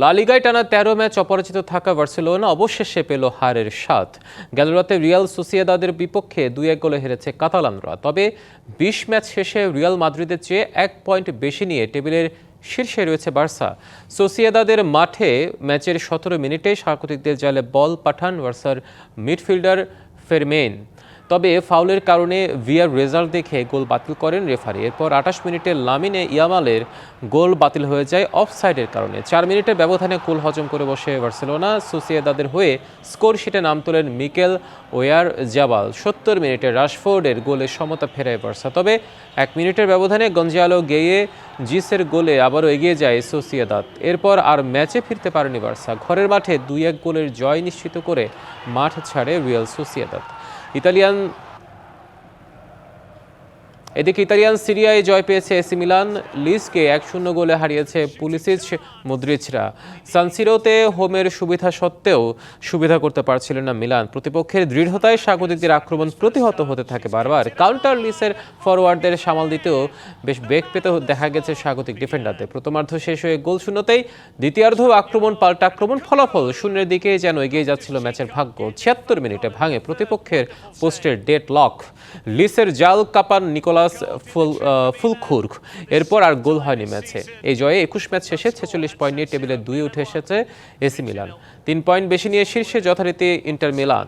লা লিগায় টানা ১৩ ম্যাচ অপরাজিত থাকা বার্সেলোনা অবশেষে পেল হারের স্বাদ। গেল রাতে রিয়াল সোসিয়েদাদের বিপক্ষে ২-১ গোলে হেরেছে কাতালানরা। তবে ২০ ম্যাচ শেষে রিয়াল মাদ্রিদের চেয়ে ১ পয়েন্ট বেশি নিয়ে টেবিলের শীর্ষে রয়েছে বার্সা। সোসিয়েদাদের মাঠে ম্যাচের ১৭ মিনিটে স্বাগতিকদের জালে বল পাঠান বার্সার মিডফিল্ডার ফেরমেইন। তবে ফাউলের কারণে ভিআর রেজাল্ট দেখে গোল বাতিল করেন রেফারি। এরপর ২৮ মিনিটে লামিনে ইয়ামালের গোল বাতিল হয়ে যায় অফসাইডের কারণে। ৪ মিনিটের ব্যবধানে গোল হজম করে বসে বার্সেলোনা। সোসিয়েদাদের হয়ে স্কোর শিটে নাম তোলেন মিকেল ওয়ারজাবাল। ৭০ মিনিটে রাশফোর্ডের গোলে সমতা ফেরায় বার্সা। তবে ১ মিনিটের ব্যবধানে গঞ্জালো গেয়ে জিসের গোলে আবারও এগিয়ে যায় সোসিয়েদাদ। এরপর আর ম্যাচে ফিরতে পারেনি বার্সা। ঘরের মাঠে ২-১ গোলের জয় নিশ্চিত করে মাঠ ছাড়ে রিয়াল সোসিয়েদাদ। এদিকে ইতালিয়ান সিরিয়ায় জয় পেয়েছে এসি মিলান। লিজকে ১-০ গোলে হারিয়েছে পুলিসিচ মদ্রিচরা। সানসিরোতে হোমের সুবিধা সত্ত্বেও সুবিধা করতে পারছিল না মিলান। প্রতিপক্ষের দৃঢ়তায় স্বাগতিকদের আক্রমণ প্রতিহত হতে থাকে বারবার। কাউন্টার লিসের ফরওয়ার্ডদের সামাল দিতেও বেশ বেগ পেতে দেখা গেছে স্বাগতিক ডিফেন্ডারদের। প্রথমার্ধ শেষ হয়ে গোল শূন্যতেই দ্বিতীয়ার্ধ আক্রমণ পাল্টা আক্রমণ, ফলাফল শূন্যের দিকে যেন এগিয়ে যাচ্ছিল ম্যাচের ভাগ্য। ৭৬ মিনিটে ভাঙে প্রতিপক্ষের পোস্টের ডেড লক। লিসের জাল কাপান নিকোলাস ফুলখুর্ক। এরপর আর গোল হয়নি ম্যাচে। এই জয়ে ২১ ম্যাচ শেষে ৪৬ পয়েন্ট নিয়ে টেবিলে ২ উঠে এসেছে এসি মিলান। ৩ পয়েন্ট বেশি নিয়ে শীর্ষে যথারীতি ইন্টার মিলান।